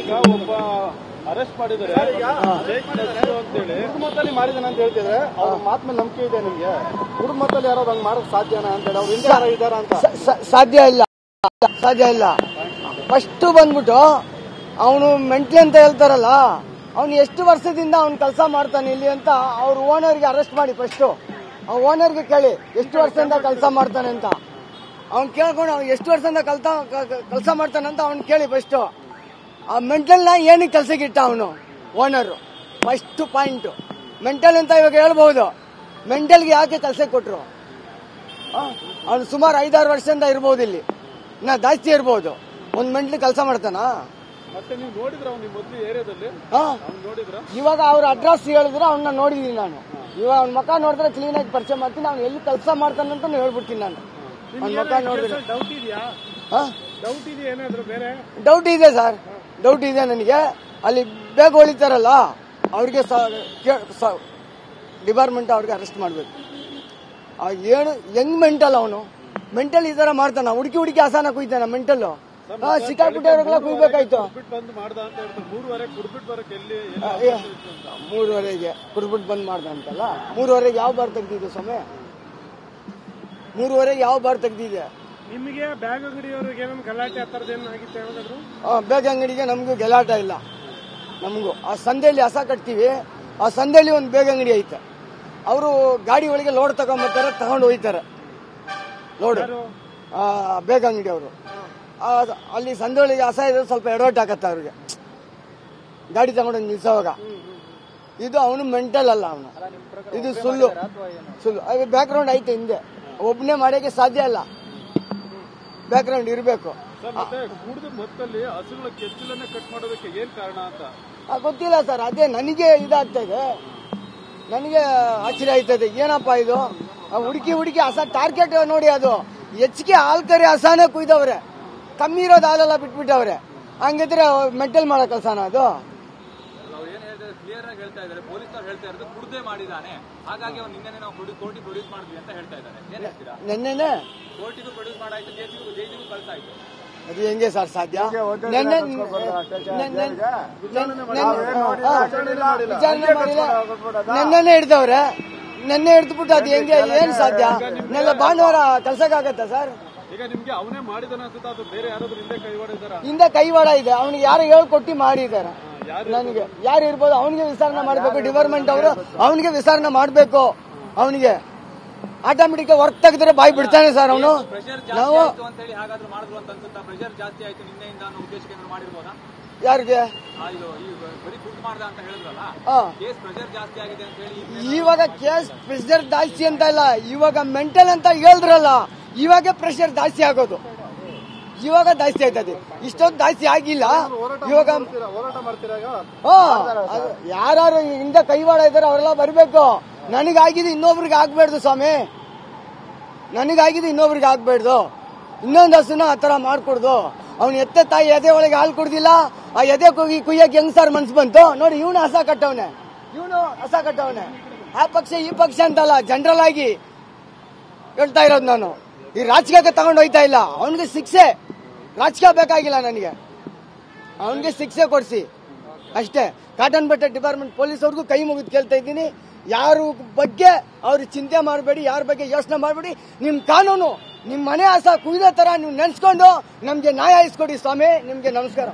ಈಗ ಒಬ್ಬ ಅರೆಸ್ಟ್ ಮಾಡಿದ್ದಾರೆ ಕುಟುಂಬದಲ್ಲಿ ಮಾಡಿದಾನೆ ಅಂತ ಹೇಳ್ತಿದ್ರೆ ಅವ್ರ ಮಾತ್ ಮೇಲೆ ನಂಬಿಕೆ ಇದೆ ನಿಮ್ಗೆ? ಕುಟುಂಬದಲ್ಲಿ ಯಾರೋ ಹಂಗ್ ಮಾಡೋಕ್ ಸಾಧ್ಯನಾ ಅಂತ ಹೇಳಿ ಅವ್ರ ಹಿಂದೆ ಯಾರೋ ಇದಾರ ಅಂತ? ಸಾಧ್ಯ ಇಲ್ಲ. ಫಸ್ಟ್ ಬಂದ್ಬಿಟ್ಟು ಅವನು ಮೆಂಟ್ಲಿ ಅಂತ ಹೇಳ್ತಾರಲ್ಲ, ಅವ್ನು ಎಷ್ಟು ವರ್ಷದಿಂದ ಅವ್ನು ಕೆಲಸ ಮಾಡ್ತಾನೆ ಇಲ್ಲಿ ಅಂತ ಅವ್ರ ಓನರ್ಗೆ ಅರೆಸ್ಟ್ ಮಾಡಿ. ಫಸ್ಟ್ ಆ ಓನರ್ಗೆ ಕೇಳಿ ಎಷ್ಟು ವರ್ಷದಿಂದ ಕೆಲಸ ಮಾಡ್ತಾನೆ ಅಂತ. ಅವ್ನು ಕೇಳ್ಕೊಂಡು ಅವ್ನು ಎಷ್ಟು ವರ್ಷದಿಂದ ಕೆಲಸ ಮಾಡ್ತಾನೆ ಅಂತ ಅವ್ನು ಕೇಳಿ. ಫಸ್ಟ್ ಆ ಮೆಂಟಲ್ನ ಏನಕ್ಕೆ ಕೆಲಸಕ್ಕೆ ಇಟ್ಟ ಅವನು ಓನರು? ಫಸ್ಟ್ ಪಾಯಿಂಟ್ ಮೆಂಟಲ್ ಅಂತ ಇವಾಗ ಹೇಳ್ಬಹುದು. ಮೆಂಟಲ್ಗೆ ಯಾಕೆ ಕೆಲಸಕ್ಕೆ ಕೊಟ್ರು? ಅವ್ನು ಸುಮಾರು 5-6 ವರ್ಷದಿಂದ ಇರ್ಬೋದು ಇಲ್ಲಿ, ಇನ್ನ ಜಾಸ್ತಿ ಇರ್ಬೋದು. ಒಂದು ಮೆಂಟ್ಲಿ ಕೆಲಸ ಮಾಡ್ತಾನ? ಮತ್ತೆ ನೀವು ನೋಡಿದ್ರ ಮೊದಲು ಏರಿಯಾದಲ್ಲಿ? ಇವಾಗ ಅವ್ರ ಅಡ್ರೆಸ್ ಹೇಳಿದ್ರೆ ಅವನ್ನ ನೋಡಿದೀನಿ ನಾನು. ಇವಾಗ ಅವ್ನ ಮುಖ ನೋಡಿದ್ರೆ ಕ್ಲೀನ್ ಆಗಿ ಪರಿಚಯ ಮಾಡ್ತೀನಿ. ಅವ್ನು ಎಲ್ಲಿ ಕೆಲಸ ಮಾಡ್ತಾನೆ ಅಂತ ಹೇಳ್ಬಿಡ್ತೀನಿ ನಾನು. ಅವ್ನ ಮುಖ ನೋಡಿದ್ರೆ ಡೌಟ್ ಇದೆ ಸರ್, ಡೌಟ್ ಇದೆ ನನಗೆ. ಅಲ್ಲಿ ಬೇಗ ಹೊಳಿತಾರಲ್ಲ ಅವ್ರಿಗೆ ಡಿಪಾರ್ಟ್ಮೆಂಟ್ ಅವ್ರಿಗೆ ಅರೆಸ್ಟ್ ಮಾಡ್ಬೇಕು. ಏನು ಹೆಂಗ್ ಮೆಂಟಲ್ ಅವನು? ಮೆಂಟಲ್ ಈ ತರ ಮಾಡ್ತಾನ? ಹುಡುಕಿ ಹಸಾನ ಕುಯ್ತಾನ ಮೆಂಟಲ್? ಸಿಕ್ಕಾಪಟ್ಟೆಲ್ಲ ಕುಯ್ಬೇಕಾಯ್ತು. 3:30ಗೆ ಕುಡ್ಬಿಟ್ಟು ಬಂದ್ ಮಾಡ್ದ ಅಂತಲ್ಲ. 3:30ಗೆ ಯಾವ ಬಾರ್ ತೆಗ್ದಿದೆ ಸ್ವಾಮಿ? 3:30ಗೆ ಯಾವ ಬಾರ್ ತೆಗ್ದಿದೆ? ನಿಮಗೆ ಬ್ಯಾಗ್ ಅಂಗಡಿಯವ್ರಿಗೆ ಗಲಾಟೆ ಆಗಿತ್ತು? ಬ್ಯಾಗ್ ಅಂಗಡಿಗೆ ನಮಗೂ ಗಲಾಟೆ ಇಲ್ಲ. ನಮಗೂ ಆ ಸಂದೇಲಿ ಹಸ ಕಟ್ತೀವಿ. ಆ ಸಂದೇಲಿ ಒಂದು ಬೇಗ ಅಂಗಡಿ ಐತೆ. ಅವರು ಗಾಡಿ ಒಳಗೆ ಲೋಡ್ ತಗೊಂಡ್ಬರ್ತಾರೆ, ತಗೊಂಡು ಹೋಯ್ತಾರೆ ಲೋಡ್. ಬೇಗ ಅಂಗಡಿ ಅವರು ಅಲ್ಲಿ ಸಂದೇಳಿಗೆ ಹಸ ಇದ್ರೆ ಸ್ವಲ್ಪ ಎಡವಟ್ ಆಗತ್ತೆ ಅವ್ರಿಗೆ ಗಾಡಿ ತಗೊಂಡು ನಿಲ್ಸೋವಾಗ. ಇದು ಅವನು ಮೆಂಟಲ್ ಅಲ್ಲ, ಅವನು ಇದು ಸುಳ್ಳು. ಬ್ಯಾಕ್ ಗ್ರೌಂಡ್ ಐತೆ ಹಿಂದೆ. ಒಬ್ಬನೇ ಮಾಡೋಕೆ ಸಾಧ್ಯ ಇಲ್ಲ, ಬ್ಯಾಕ್ ಗ್ರೌಂಡ್ ಇರಬೇಕು. ಗೊತ್ತಿಲ್ಲ ಸರ್, ಅದೇ ನನಗೆ ಇದಾಗ್ತಾ ಇದೆ. ನನಗೆ ಆಶ್ಚರ್ಯ ಆಯ್ತದೆ, ಏನಪ್ಪಾ ಇದು? ಹುಡುಕಿ ಹಸ ಟಾರ್ಗೆಟ್ ನೋಡಿ. ಅದು ಹೆಚ್ಚಿಗೆ ಹಾಲ್ಕರಿ ಹಸಾನೇ ಕುಯ್ದವ್ರೆ, ಕಮ್ಮಿ ಇರೋದು ಹಾಲೆಲ್ಲ ಬಿಟ್ಬಿಟ್ಟವ್ರೆ. ಹಂಗಿದ್ರೆ ಮೆಂಟಲ್ ಮಾಡೋ ಕೆಲಸನ ಅದು? ನೆನ್ನೆನೆ ಅದು ಹೆಂಗೆ ಸರ್ ಸಾಧ್ಯ? ನೆನ್ನೆ ಹಿಡ್ದವ್ರೆ, ನೆನ್ನೆ ಹಿಡ್ದ್ಬಿಟ್ಟು ಅದು ಹೆಂಗೆ? ಏನ್ ಸಾಧ್ಯ? ನೆಲ್ಲ ಭಾನುವಾರ ಕೆಲ್ಸಕ್ಕಾಗತ್ತ ಸರ್? ಹಿಂದೆ ಕೈವಾಡ ಇದೆ. ಅವನಿಗೆ ಯಾರು ಹೇಳ್ಕೊಟ್ಟಿ ಮಾಡಿದಾರೆ? ನನಗೆ ಯಾರು ಇರ್ಬೋದು? ಅವನಿಗೆ ವಿಚಾರಣೆ ಮಾಡಬೇಕು ಡಿಪಾರ್ಟ್ಮೆಂಟ್ ಅವರು. ಅವನಿಗೆ ವಿಚಾರಣೆ ಮಾಡಬೇಕು. ಅವನಿಗೆ ಆಟೋಮೆಟಿಕ್ ವರ್ಕ್ ತೆಗೆದ್ರೆ ಬಾಯಿ ಬಿಡ್ತಾನೆ ಸರ್ ಅವನು. ನಾವು ಯಾರಿಗೆ ಇವಾಗ ಕೇಸ್ ಪ್ರೆಷರ್ ಜಾಸ್ತಿ ಅಂತ ಇಲ್ಲ, ಇವಾಗ ಮೆಂಟಲ್ ಅಂತ ಹೇಳಿದ್ರಲ್ಲ, ಇವಾಗ ಪ್ರೆಷರ್ ಜಾಸ್ತಿ ಆಗೋದು. ಇವಾಗ ಜಾಸ್ತಿ ಆಯ್ತದೆ, ಇಷ್ಟೊಂದು ಜಾಸ್ತಿ ಆಗಿಲ್ಲ. ಇವಾಗ ಯಾರು ಹಿಂದೆ ಕೈವಾಡ ಇದಾರೆ ಅವರೆಲ್ಲ ಬರ್ಬೇಕು. ನನಗಾಗಿದೆ ಇನ್ನೊಬ್ರಿಗೆ ಆಗ್ಬೇಡ್ದು ಸ್ವಾಮಿ, ನನಗಾಗಿದೆ ಇನ್ನೊಬ್ರಿಗೆ ಆಗ್ಬೇಡ್ದು. ಇನ್ನೊಂದು ಹಸುನ ಆ ತರ ಮಾಡ್ಕೊಡ್ದು. ಅವ್ನು ಎತ್ತೆ ತಾಯಿ ಎದೆ ಒಳಗೆ ಹಾಲು ಕುಡ್ದಿಲ್ಲ, ಆ ಎದೆ ಕುಯ್ಯಕ್ಕೆ ಹೆಂಗ್ ಸರ್ ಮನ್ಸು ಬಂತು ನೋಡಿ? ಇವನು ಹಸ ಕಟ್ಟವನೆ. ಆ ಪಕ್ಷ ಈ ಪಕ್ಷ ಅಂತಲ್ಲ, ಜನರಲ್ ಆಗಿ ಹೇಳ್ತಾ ಇರೋದು ನಾನು. ಈ ರಾಜಕೀಯಕ್ಕೆ ತಗೊಂಡು ಹೋಯ್ತಾ ಇಲ್ಲ. ಅವನಿಗೆ ಶಿಕ್ಷೆ, ರಾಜಕೀಯ ಬೇಕಾಗಿಲ್ಲ ನನಗೆ, ಅವನಿಗೆ ಶಿಕ್ಷೆ ಕೊಡಿಸಿ ಅಷ್ಟೇ. ಕಾಟನ್ ಬಟ್ಟೆ ಡಿಪಾರ್ಟ್ಮೆಂಟ್ ಪೊಲೀಸ್ ಅವ್ರಿಗೂ ಕೈ ಮುಗಿದು ಕೇಳ್ತಾ ಇದ್ದೀನಿ, ಯಾರ ಬಗ್ಗೆ ಅವ್ರು ಚಿಂತೆ ಮಾಡಬೇಡಿ, ಯಾರ ಬಗ್ಗೆ ಯೋಚನೆ ಮಾಡಬೇಡಿ. ನಿಮ್ ಕಾನೂನು, ನಿಮ್ ಮನೆ ಹಸ ಕುಯ್ದ ತರ ನೀವು ನೆನ್ಸ್ಕೊಂಡು ನಮ್ಗೆ ನ್ಯಾಯ ಇಸ್ಕೊಡಿ ಸ್ವಾಮಿ. ನಿಮ್ಗೆ ನಮಸ್ಕಾರ.